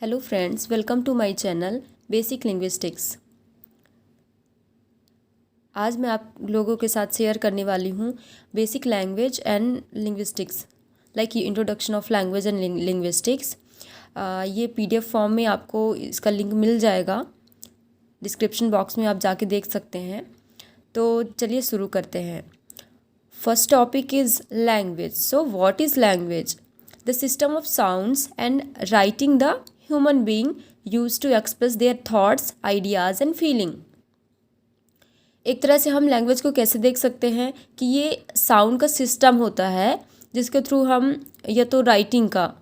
Hello friends, welcome to my channel basic linguistics. आज मैं आप लोगों के साथ शेयर करने वाली हूँ basic language and linguistics like introduction of language and linguistics. ये पीडीएफ फॉर्म में आपको इसका लिंक मिल जाएगा, डिस्क्रिप्शन बॉक्स में आप जाके देख सकते हैं। तो चलिए शुरू करते हैं। First topic is language. So what is language? The system of sounds and writing the human being used to express their thoughts, ideas and feeling। एक तरह से हम लैंग्वेज को कैसे देख सकते हैं कि ये साउंड का सिस्टम होता है जिसके थ्रू हम, या तो राइटिंग का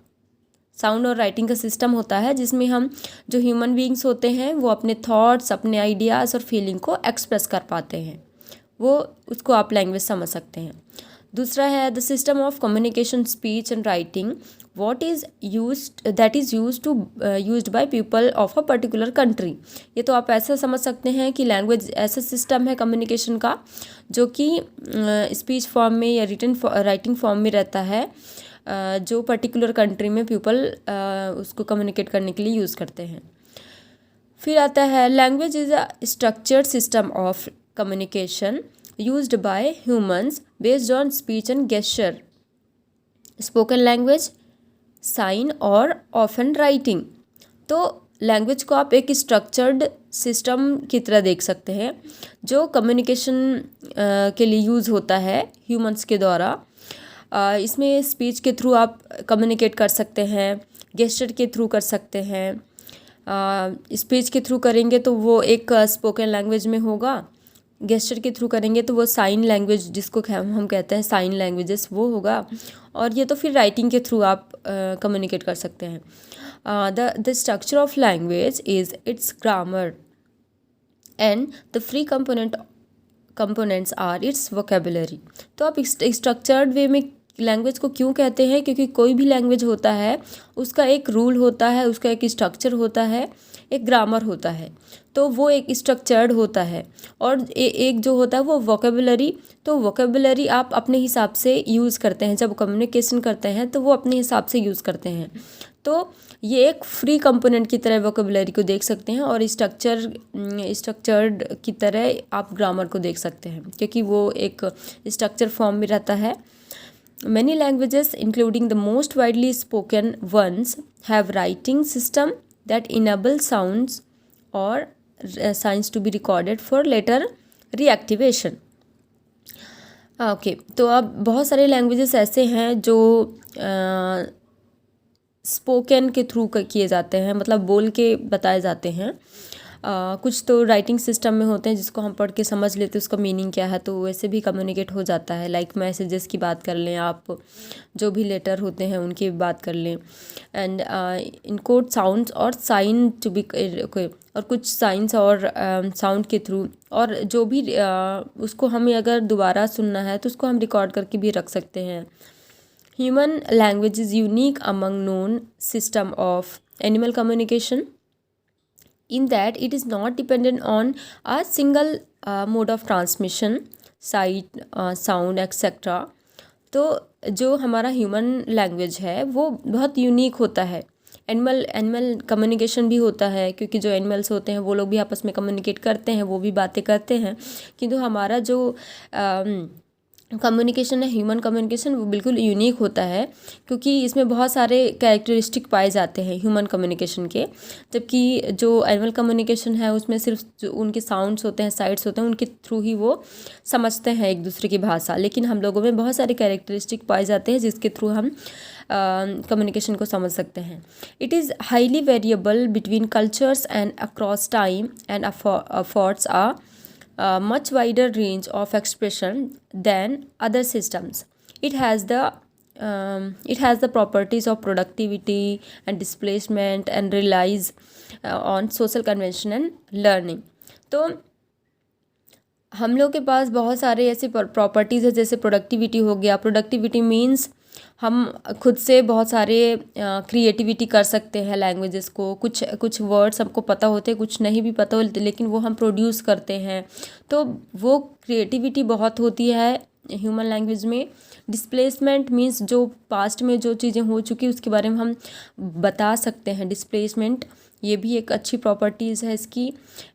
साउंड और राइटिंग का सिस्टम होता है जिसमें हम जो ह्यूमन बीइंग्स होते हैं वो अपने थॉट्स, अपने आइडियाज़ और फीलिंग को एक्सप्रेस कर पाते हैं। वो उसको आप लैंग्वेज समझ सकते हैं। दूसरा है the system of communication, speech and writing what is used by people of a particular country. ये तो आप ऐसा समझ सकते हैं कि लैंग्वेज ऐसा सिस्टम है कम्युनिकेशन का जो कि स्पीच फॉर्म में या राइटिंग फॉर्म में रहता है, जो पर्टिकुलर कंट्री में पीपल उसको कम्युनिकेट करने के लिए यूज़ करते हैं। फिर आता है language is a structured system of communication used by humans based on speech and gesture, spoken language, sign और often writing। तो लैंग्वेज को आप एक स्ट्रक्चर्ड सिस्टम की तरह देख सकते हैं जो कम्युनिकेशन के लिए यूज़ होता है ह्यूमंस के द्वारा। इसमें स्पीच के थ्रू आप कम्युनिकेट कर सकते हैं, गेस्चर के थ्रू कर सकते हैं। स्पीच के थ्रू करेंगे तो वो एक स्पोकन लैंग्वेज में होगा, गेस्चर के थ्रू करेंगे तो वो साइन लैंग्वेज जिसको हम कहते हैं साइन लैंग्वेजेस वो होगा, और ये तो फिर राइटिंग के थ्रू आप कम्युनिकेट कर सकते हैं। The structure of language is its grammar and the free components are its vocabulary. तो आप स्ट्रक्चर्ड वे में लैंग्वेज को क्यों कहते हैं? क्योंकि कोई भी लैंग्वेज होता है उसका एक रूल होता है, उसका एक स्ट्रक्चर होता है, एक ग्रामर होता है, तो वो एक स्ट्रक्चर्ड होता है। और एक जो होता है वो वोकेबुलरी। तो वोकेबुलरी आप अपने हिसाब से यूज़ करते हैं, जब कम्युनिकेशन करते हैं तो वो अपने हिसाब से यूज़ करते हैं। तो ये एक फ्री कंपोनेंट की तरह वोकेबुलरी को देख सकते हैं, और स्ट्रक्चर्ड की तरह आप ग्रामर को देख सकते हैं क्योंकि वो एक स्ट्रक्चर फॉर्म में रहता है। Many languages, including the most widely spoken ones, have writing system that enable sounds or signs to be recorded for later reactivation। Okay, तो अब बहुत सारे लैंग्वेजेस ऐसे हैं जो स्पोकन के थ्रू किए जाते हैं, मतलब बोल के बताए जाते हैं। कुछ तो राइटिंग सिस्टम में होते हैं जिसको हम पढ़ के समझ लेते हैं उसका मीनिंग क्या है, तो वैसे भी कम्युनिकेट हो जाता है। लाइक मैसेजेस की बात कर लें, आप जो भी लेटर होते हैं उनकी बात कर लें। एंड इनकोड साउंड्स और साइन टू बी, और कुछ साइंस और साउंड के थ्रू, और जो भी उसको हमें अगर दोबारा सुनना है तो उसको हम रिकॉर्ड करके भी रख सकते हैं। Human language is unique among known system of animal communication in that it is not dependent on a single mode of transmission, sight, sound etc। तो जो हमारा ह्यूमन लैंग्वेज है वो बहुत यूनिक होता है। एनिमल कम्युनिकेशन भी होता है क्योंकि जो एनिमल्स होते हैं वो लोग भी आपस में कम्युनिकेट करते हैं, वो भी बातें करते हैं, किंतु हमारा जो कम्युनिकेशन है, ह्यूमन कम्युनिकेशन, वो बिल्कुल यूनिक होता है क्योंकि इसमें बहुत सारे कैरेक्टरिस्टिक पाए जाते हैं ह्यूमन कम्युनिकेशन के। जबकि जो एनिमल कम्युनिकेशन है उसमें सिर्फ जो उनके साउंड्स होते हैं, साइट्स होते हैं, उनके थ्रू ही वो समझते हैं एक दूसरे की भाषा। लेकिन हम लोगों में बहुत सारे कैरेक्टरिस्टिक पाए जाते हैं जिसके थ्रू हम कम्युनिकेशन को समझ सकते हैं। It is highly variable between cultures and across time and affords a much wider range of expression than other systems. It has the properties of productivity and displacement and relies on social convention and learning। तो हम लोग के पास बहुत सारे ऐसे properties है, जैसे productivity हो गया। प्रोडक्टिविटी मीन्स हम खुद से बहुत सारे क्रिएटिविटी कर सकते हैं लैंग्वेजेस को। कुछ वर्ड्स हमको पता होते हैं, कुछ नहीं भी पता होते, लेकिन वो हम प्रोड्यूस करते हैं, तो वो क्रिएटिविटी बहुत होती है ह्यूमन लैंग्वेज में। डिस्प्लेसमेंट मीन्स जो पास्ट में जो चीज़ें हो चुकी उसके बारे में हम बता सकते हैं, डिस्प्लेसमेंट ये भी एक अच्छी प्रॉपर्टीज़ है इसकी।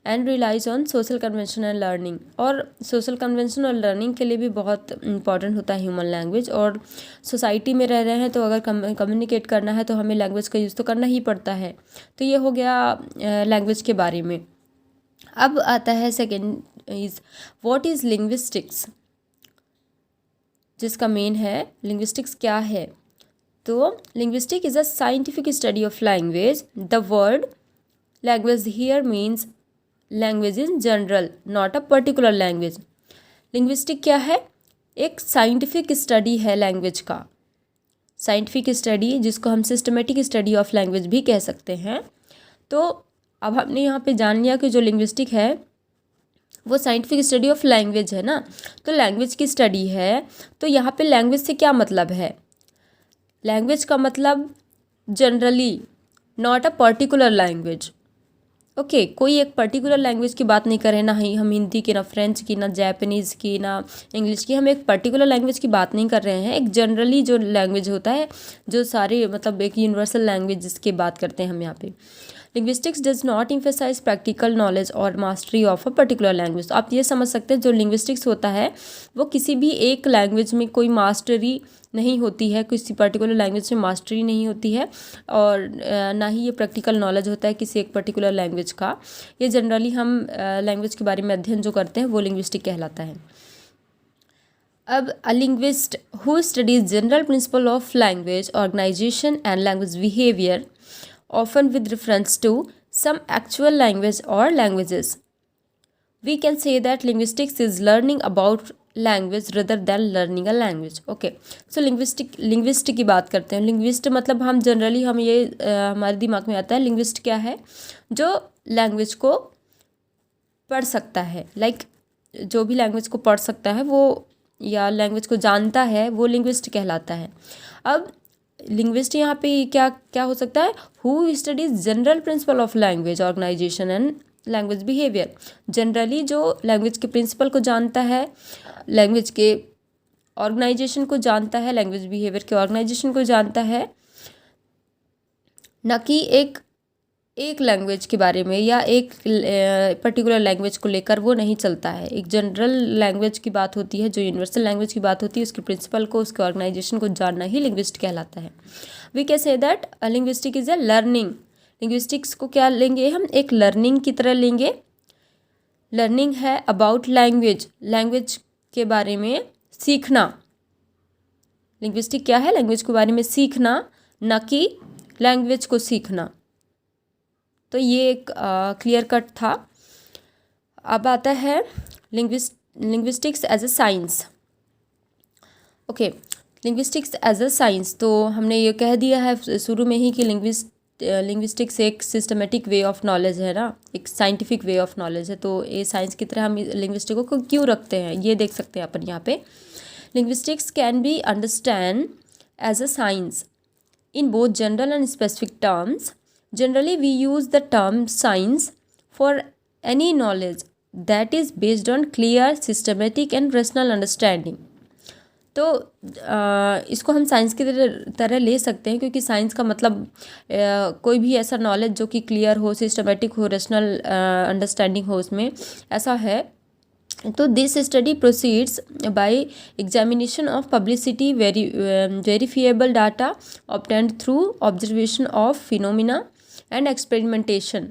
And relies on social convention and learning, और सोशल कन्वेंशन और लर्निंग के लिए भी बहुत इंपॉर्टेंट होता है ह्यूमन लैंग्वेज। और सोसाइटी में रह रहे हैं तो अगर कम्युनिकेट करना है तो हमें लैंग्वेज का यूज़ तो करना ही पड़ता है। तो ये हो गया लैंग्वेज के बारे में। अब आता है second is what is linguistics, जिसका मेन है लिंग्विस्टिक्स क्या है। तो linguistic is a scientific study of language. The word language here means language in general, not a particular language. Linguistic क्या है? एक साइंटिफिक स्टडी है लैंग्वेज का, साइंटिफिक स्टडी जिसको हम सिस्टमेटिक स्टडी ऑफ लैंग्वेज भी कह सकते हैं। तो अब हमने यहाँ पे जान लिया कि जो लिंग्विस्टिक है वो साइंटिफिक स्टडी ऑफ लैंग्वेज है ना, तो लैंग्वेज की स्टडी है। तो यहाँ पे लैंग्वेज से क्या मतलब है? लैंग्वेज का मतलब generally, not a particular language. Okay, कोई एक पर्टिकुलर लैंग्वेज की बात नहीं कर रहे, ना ही हम हिंदी की, ना फ्रेंच की, ना जापानीज़ की, ना इंग्लिश की। हम एक पर्टिकुलर लैंग्वेज की बात नहीं कर रहे हैं, एक जनरली जो लैंग्वेज होता है, जो सारे मतलब एक यूनिवर्सल लैंग्वेज जिसकी बात करते हैं हम यहाँ पे। Linguistics does not emphasise practical knowledge और mastery of a particular language. तो आप ये समझ सकते हैं जो लिंग्विस्टिक्स होता है वो किसी भी एक लैंग्वेज में कोई मास्टरी नहीं होती है, किसी पर्टिकुलर लैंग्वेज में मास्टरी नहीं होती है, और ना ही ये प्रैक्टिकल नॉलेज होता है किसी एक पर्टिकुलर लैंग्वेज का। ये जनरली हम लैंग्वेज के बारे में अध्ययन जो करते हैं वो लिंग्विस्टिक कहलाता है। अब a linguist who studies general principle of language organisation and language behaviour often with reference to some actual language or languages. We can say that linguistics is learning about language rather than learning a language. Okay, so linguist की बात करते हैं। linguist मतलब हम generally हम ये हमारे दिमाग में आता है linguist क्या है? जो लैंग्वेज को पढ़ सकता है, जो भी लैंग्वेज को पढ़ सकता है वो, या लैंग्वेज को जानता है, वो लिंग्विस्ट कहलाता है। अब लिंग्विस्ट यहाँ पे क्या क्या हो सकता है? Who studies general principle of language organisation and language behaviour. Generally जो लैंग्वेज के प्रिंसिपल को जानता है, लैंग्वेज के ऑर्गेनाइजेशन को जानता है, लैंग्वेज बिहेवियर के ऑर्गेनाइजेशन को जानता है, न कि एक लैंग्वेज के बारे में या एक पर्टिकुलर लैंग्वेज को लेकर वो नहीं चलता है। एक जनरल लैंग्वेज की बात होती है, जो यूनिवर्सल लैंग्वेज की बात होती है, उसके प्रिंसिपल को, उसके ऑर्गेनाइजेशन को जानना ही लिंग्विस्ट कहलाता है। We can say that linguistic is a learning. Linguistics को क्या लेंगे हम? एक लर्निंग की तरह लेंगे। लर्निंग है अबाउट लैंग्वेज, लैंग्वेज के बारे में सीखना। लिंग्विस्टिक क्या है? लैंग्वेज के बारे में सीखना, न कि लैंग्वेज को सीखना। तो ये एक क्लियर कट था। अब आता है linguistics as a science. Okay, linguistics as a science, तो हमने ये कह दिया है शुरू में ही कि लिंग्विस्टिक्स एक सिस्टमेटिक वे ऑफ नॉलेज है ना, एक साइंटिफिक वे ऑफ नॉलेज है। तो ये साइंस की तरह हम लिंग्विस्टिक को क्यों रखते हैं ये देख सकते हैं अपन यहाँ पे। Linguistics can be understand as a science in both general and specific terms. Generally, we use the term science for any knowledge that is based on clear, systematic and rational understanding. तो इसको हम science की तरह ले सकते हैं, क्योंकि science का मतलब कोई भी ऐसा नॉलेज जो कि क्लियर हो, सिस्टमेटिक हो, रेशनल अंडरस्टैंडिंग हो, उसमें ऐसा है। तो this study proceeds by examination of publicity verifiable data obtained through observation of phenomena and experimentation.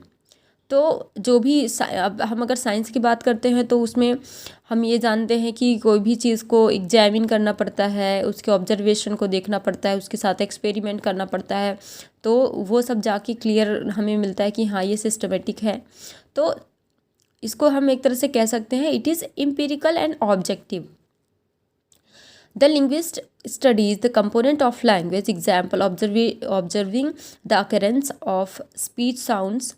तो जो भी अब हम अगर साइंस की बात करते हैं तो उसमें हम ये जानते हैं कि कोई भी चीज़ को एग्जामिन करना पड़ता है, उसके ऑब्जर्वेशन को देखना पड़ता है, उसके साथ एक्सपेरिमेंट करना पड़ता है, तो वो सब जाके क्लियर हमें मिलता है कि हाँ ये सिस्टमेटिक है। तो इसको हम एक तरह से कह सकते हैं it is empirical and objective. The linguist studies the component of language, example observing the occurrence of speech sounds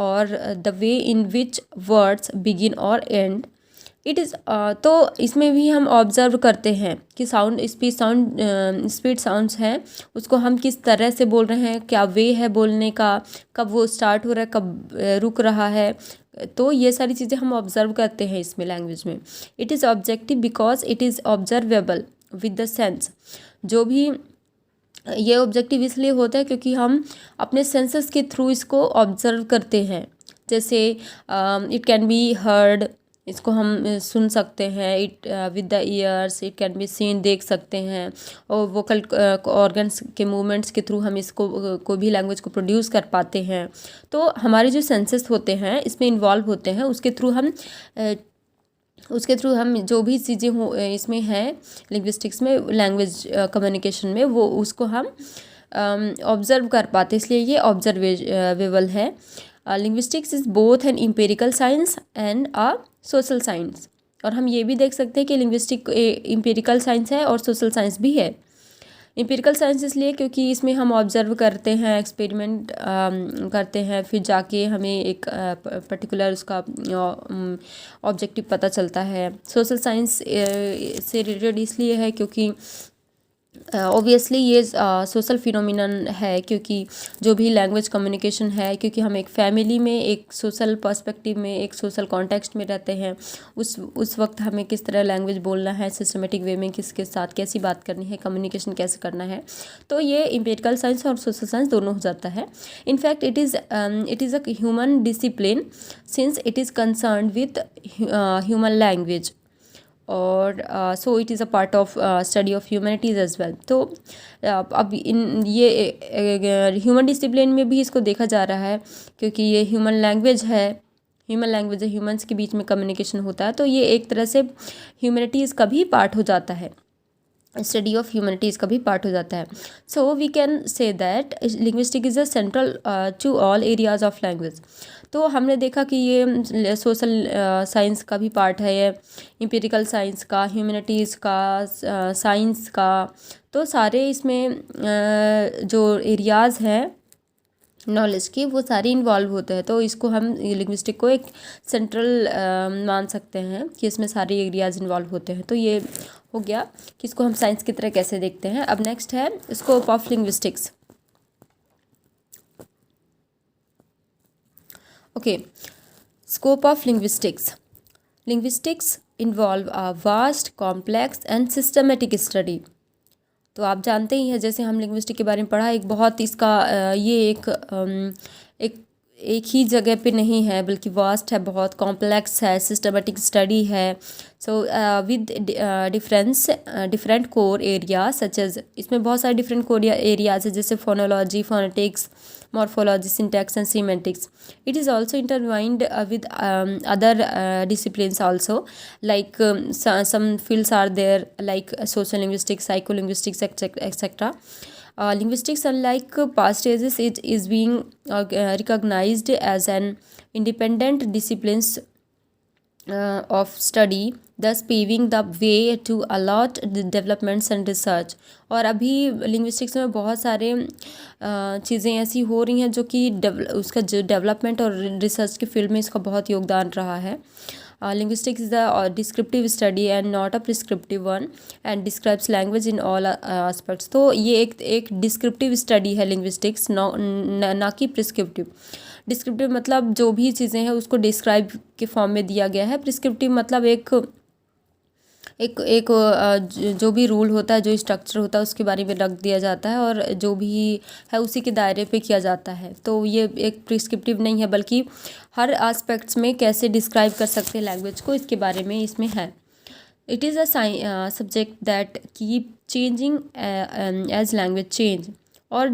or the way in which words begin or end. It is तो इसमें भी हम ऑब्जर्व करते हैं कि speech sounds हैं, उसको हम किस तरह से बोल रहे हैं, क्या वे है बोलने का, कब वो स्टार्ट हो रहा है, कब रुक रहा है। तो ये सारी चीज़ें हम ऑब्जर्व करते हैं इसमें लैंग्वेज में। It is objective because it is observable. With the sense. जो भी ये ऑब्जेक्टिव इसलिए होता है क्योंकि हम अपने सेंसेस के थ्रू इसको ऑब्जर्व करते हैं। जैसे इट कैन बी हर्ड, इसको हम सुन सकते हैं, it with the years, it can be seen, देख सकते हैं, और वोकल ऑर्गन्स के मूवमेंट्स के थ्रू हम इसको कोई भी लैंग्वेज को प्रोड्यूस कर पाते हैं। तो हमारे जो सेंसेस होते हैं इसमें इन्वॉल्व होते हैं, उसके थ्रू हम जो भी चीज़ें हो इसमें हैं लिंग्विस्टिक्स में, लैंग्वेज कम्युनिकेशन में, वो उसको हम ऑब्जर्व कर पाते, इसलिए ये ऑब्जर्वेबल है। Linguistics is both an empirical science and a social science. और हम ये भी देख सकते हैं कि लिंग्विस्टिक एम्पिरिकल साइंस है और सोशल साइंस भी है। एम्पिरिकल साइंस इसलिए क्योंकि इसमें हम ऑब्जर्व करते हैं, एक्सपेरिमेंट करते हैं, फिर जाके हमें एक पर्टिकुलर उसका ऑब्जेक्टिव पता चलता है। सोशल साइंस से रिलेटेड इसलिए है क्योंकि ऑब्वियसली ये सोशल फिनोमिनन है, क्योंकि जो भी लैंग्वेज कम्युनिकेशन है, क्योंकि हम एक फैमिली में, एक सोशल पर्सपेक्टिव में, एक सोशल कॉन्टेक्स्ट में रहते हैं, उस वक्त हमें किस तरह लैंग्वेज बोलना है, सिस्टमेटिक वे में किसके साथ कैसी बात करनी है, कम्युनिकेशन कैसे करना है। तो ये एम्पिरिकल साइंस और सोशल साइंस दोनों हो जाता है। In fact it is a human discipline since it is concern with human language, और so it is a part of study of humanities as well. तो अब इन ये ह्यूमन डिसिप्लिन में भी इसको देखा जा रहा है, क्योंकि ये ह्यूमन लैंग्वेज है, ह्यूमंस के बीच में कम्युनिकेशन होता है, तो ये एक तरह से ह्यूमैनिटीज़ का भी पार्ट हो जाता है, स्टडी ऑफ ह्यूमैनिटीज़ का भी पार्ट हो जाता है। So we can say that linguistic is a central to all areas of language. तो हमने देखा कि ये सोशल साइंस का भी पार्ट है, ये एम्पिरिकल साइंस का, ह्यूमैनिटीज़ का, साइंस का, तो सारे इसमें जो एरियाज़ हैं नॉलेज की वो सारे इन्वॉल्व होते हैं। तो इसको हम लिंग्विस्टिक को एक सेंट्रल मान सकते हैं कि इसमें सारे एरियाज इन्वॉल्व होते हैं। तो ये हो गया कि इसको हम साइंस की तरह कैसे देखते हैं। अब नेक्स्ट है scope of linguistics. Okay, scope of linguistics. Linguistics involve a vast, complex and systematic study. तो आप जानते ही हैं, जैसे हम लिंग्विस्टिक के बारे में पढ़ा, एक बहुत इसका ये एक ही जगह पे नहीं है, बल्कि वास्ट है, बहुत कॉम्प्लेक्स है, सिस्टमेटिक स्टडी है। So with different core area such as, इसमें बहुत सारे डिफरेंट कोर एरियाज है, जैसे phonology, phonetics, morphology, syntax and semantics. It is also intertwined with other disciplines also, like some fields are there like social linguistics, psycholinguistics, etc. Linguistics, unlike past ages, it is being recognized as an independent disciplines of study, thus paving the way to a lot developments and research. और अभी linguistics में बहुत सारे चीज़ें ऐसी हो रही हैं जो कि उसका जो डेवलपमेंट और रिसर्च के फील्ड में इसका बहुत योगदान रहा है। Linguistics is a descriptive study and not a prescriptive one and describes language in all aspects. तो ये एक डिस्क्रिप्टिव स्टडी है लिंग्विस्टिक्स, ना कि प्रिस्क्रिप्टिव। डिस्क्रिप्टिव मतलब जो भी चीज़ें हैं उसको डिस्क्राइब के फॉर्म में दिया गया है। प्रिस्क्रिप्टिव मतलब एक जो भी रूल होता है, जो स्ट्रक्चर होता है, उसके बारे में रख दिया जाता है और जो भी है उसी के दायरे पे किया जाता है। तो ये एक प्रिस्क्रिप्टिव नहीं है, बल्कि हर एस्पेक्ट्स में कैसे डिस्क्राइब कर सकते हैं लैंग्वेज को, इसके बारे में इसमें है। It is a subject that keep changing as language change. और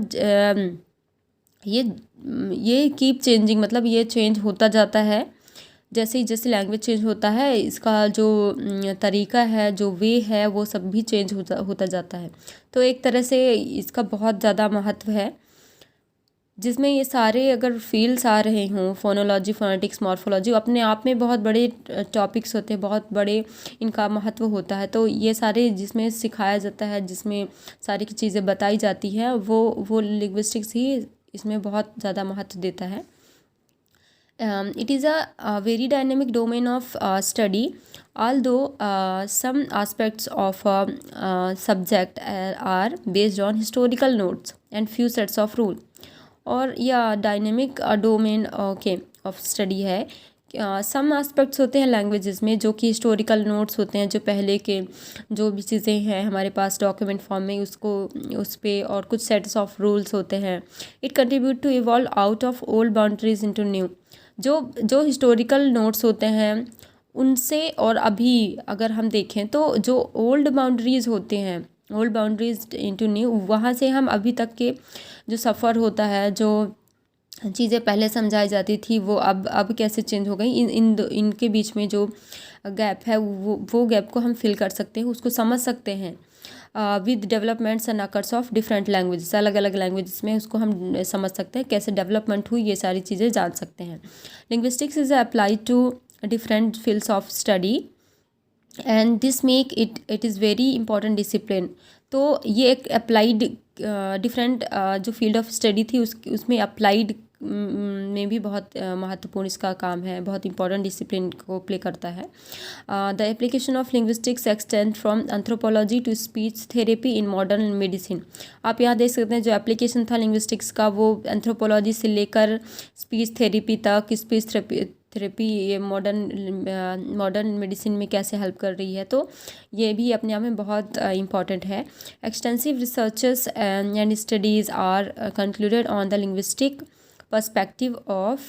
ये कीप चेंजिंग मतलब ये चेंज होता जाता है जैसे लैंग्वेज चेंज होता है, इसका जो तरीका है, जो वे है, वो सब भी चेंज होता जाता है। तो एक तरह से इसका बहुत ज़्यादा महत्व है, जिसमें ये सारे अगर फील्ड्स आ रहे हों, फोनोलॉजी, फोनेटिक्स, मॉर्फोलॉजी, अपने आप में बहुत बड़े टॉपिक्स होते हैं, बहुत बड़े इनका महत्व होता है। तो ये सारे जिसमें सिखाया जाता है, जिसमें सारी की चीज़ें बताई जाती हैं, वो लिंग्विस्टिक्स ही इसमें बहुत ज़्यादा महत्व देता है। It is a very dynamic domain of study, although some aspects of subject are based on historical notes and few sets of rule. और यह डायनेमिक डोमेन ऑफ स्टडी है सम एस्पेक्ट्स होते हैं लैंग्वेजेस में जो कि हिस्टोरिकल नोट्स होते हैं, जो पहले के जो भी चीज़ें हैं हमारे पास डॉक्यूमेंट फॉर्म में उसको उस पे, और कुछ सेट्स ऑफ रूल्स होते हैं। It contribute to evolve out of old boundaries into new. जो जो हिस्टोरिकल नोट्स होते हैं उनसे और अभी अगर हम देखें तो जो ओल्ड बाउंड्रीज़ होते हैं, ओल्ड बाउंड्रीज इनटू न्यू, वहाँ से हम अभी तक के जो सफ़र होता है, जो चीज़ें पहले समझाई जाती थी वो अब कैसे चेंज हो गई, इनके बीच में जो गैप है वो गैप को हम फिल कर सकते हैं, उसको समझ सकते हैं with developments and occurs of different languages. अलग अलग लैंग्वेजेस में उसको हम समझ सकते हैं, कैसे डेवलपमेंट हुई, ये सारी चीज़ें जान सकते हैं। Linguistics is applied to different fields of study and this make it is very important discipline. तो ये एक अप्लाइड डिफरेंट जो फील्ड ऑफ स्टडी थी उसमें अप्लाइड में भी बहुत महत्वपूर्ण इसका काम है, बहुत इंपॉर्टेंट डिसिप्लिन को प्ले करता है। The application of linguistics extend from anthropology to speech therapy in modern medicine. आप यहाँ देख सकते हैं जो एप्लीकेशन था लिंग्विस्टिक्स का वो एंथ्रोपोलॉजी से लेकर स्पीच थेरेपी तक, स्पीच थेरेपी ये मॉडर्न मेडिसिन में कैसे हेल्प कर रही है, तो ये भी अपने आप में बहुत इम्पॉर्टेंट है। Extensive researches and studies are concluded on the linguistic perspective of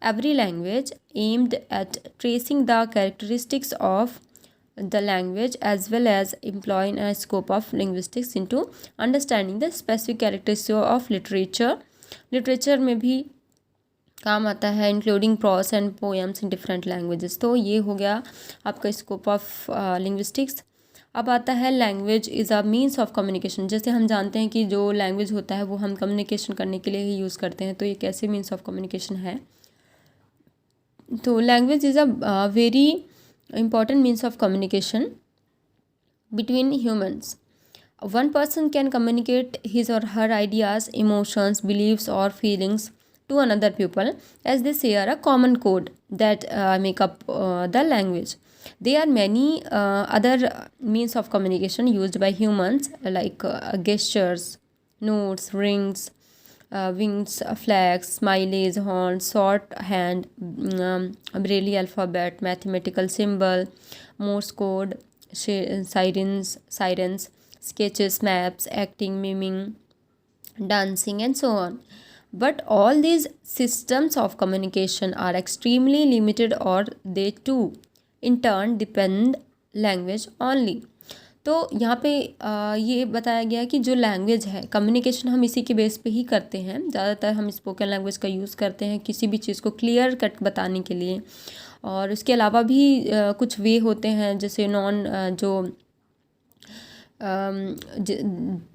every language, aimed at tracing the characteristics of the language as well as employing a scope of linguistics into understanding the specific characteristics of literature. literature में भी काम आता है, including prose and poems in different languages। तो ये हो गया आपका स्कोप ऑफ लिंग्विस्टिक्स। अब आता है language is a means of communication. जैसे हम जानते हैं कि जो लैंग्वेज होता है वो हम कम्युनिकेशन करने के लिए ही यूज़ करते हैं, तो ये कैसे मीन्स ऑफ कम्युनिकेशन है। तो language is a very important means of communication between humans. One person can communicate his और हर आइडियाज़, इमोशंस, बिलीव्स और feelings to another people as they share a common code that make up the language. There are many other means of communication used by humans like gestures, notes, rings, winks, flags, smileys, horns, shorthand, Braille alphabet, mathematical symbol, Morse code, sirens, sketches, maps, acting, miming, dancing, and so on. But all these systems of communication are extremely limited or they too in turn depend language only. तो यहाँ पे ये बताया गया कि जो language है, communication हम इसी के बेस पे ही करते हैं। ज़्यादातर हम स्पोकन लैंग्वेज का यूज़ करते हैं किसी भी चीज़ को क्लियर कट बताने के लिए, और उसके अलावा भी कुछ वे होते हैं जैसे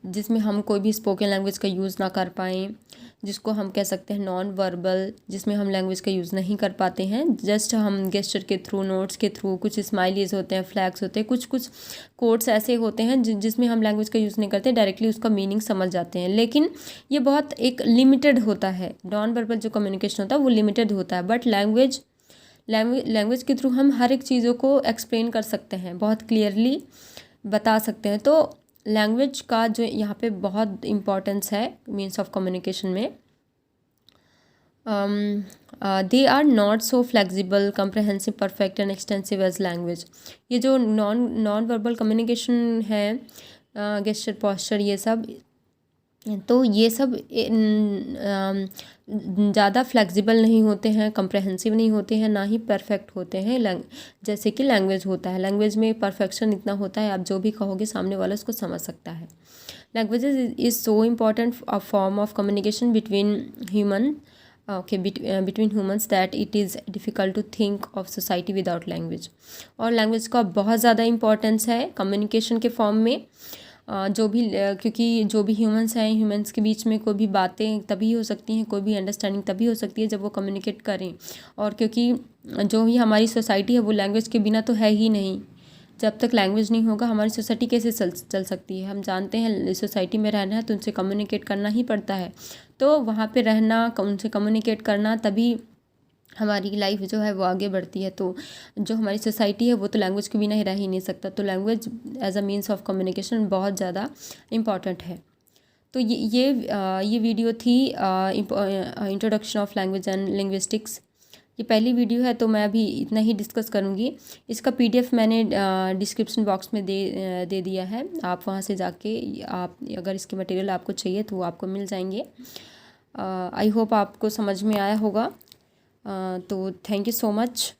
जिसमें हम कोई भी स्पोकन लैंग्वेज का यूज़ ना कर पाएँ, जिसको हम कह सकते हैं नॉन वर्बल, जिसमें हम लैंग्वेज का यूज़ नहीं कर पाते हैं। जस्ट हम गेस्चर के थ्रू, नोट्स के थ्रू, कुछ स्माइलीज होते हैं, फ्लैग्स होते हैं, कुछ कोड्स ऐसे होते हैं जिसमें हम लैंग्वेज का यूज़ नहीं करते, डायरेक्टली उसका मीनिंग समझ जाते हैं। लेकिन ये बहुत एक लिमिटेड होता है, नॉन वर्बल जो कम्युनिकेशन होता है वो लिमिटेड होता है। बट लैंग्वेज के थ्रू हम हर एक चीज़ों को एक्सप्लेन कर सकते हैं, बहुत क्लियरली बता सकते हैं। तो लैंग्वेज का जो यहाँ पे बहुत इम्पोर्टेंस है मीन्स ऑफ कम्युनिकेशन में। They are not so flexible, comprehensive, perfect and extensive as language. ये जो नॉन वर्बल कम्युनिकेशन है, गेस्चर, पोस्चर, ये सब, तो ये सब ज़्यादा फ्लेक्सिबल नहीं होते हैं, कम्प्रहेंसिव नहीं होते हैं, ना ही परफेक्ट होते हैं जैसे कि लैंग्वेज होता है। लैंग्वेज में परफेक्शन इतना होता है, आप जो भी कहोगे सामने वाला उसको समझ सकता है। Language is so important form of communication between humans that it is difficult to think of society without language. और लैंग्वेज का बहुत ज़्यादा इंपॉर्टेंस है कम्युनिकेशन के फॉर्म में। क्योंकि जो भी ह्यूमंस हैं, ह्यूमंस के बीच में कोई भी बातें तभी हो सकती हैं, कोई भी अंडरस्टैंडिंग तभी हो सकती है जब वो कम्युनिकेट करें। और क्योंकि जो भी हमारी सोसाइटी है वो लैंग्वेज के बिना तो है ही नहीं। जब तक लैंग्वेज नहीं होगा हमारी सोसाइटी कैसे चल सकती है। हम जानते हैं सोसाइटी में रहना है तो उनसे कम्युनिकेट करना ही पड़ता है। तो वहाँ पे रहना, उनसे कम्युनिकेट करना, तभी हमारी लाइफ जो है वो आगे बढ़ती है। तो जो हमारी सोसाइटी है वो तो लैंग्वेज के बिना ही रह ही नहीं सकता। तो language as a means of communication बहुत ज़्यादा इम्पॉर्टेंट है। तो ये वीडियो थी introduction of language and linguistics. ये पहली वीडियो है तो मैं अभी इतना ही डिस्कस करूँगी। इसका PDF मैंने डिस्क्रिप्शन बॉक्स में दे दिया है, आप वहाँ से जाके आप अगर इसके मटेरियल आपको चाहिए तो वो आपको मिल जाएंगे। आई होप आपको समझ में आया होगा। तो थैंक यू सो मच।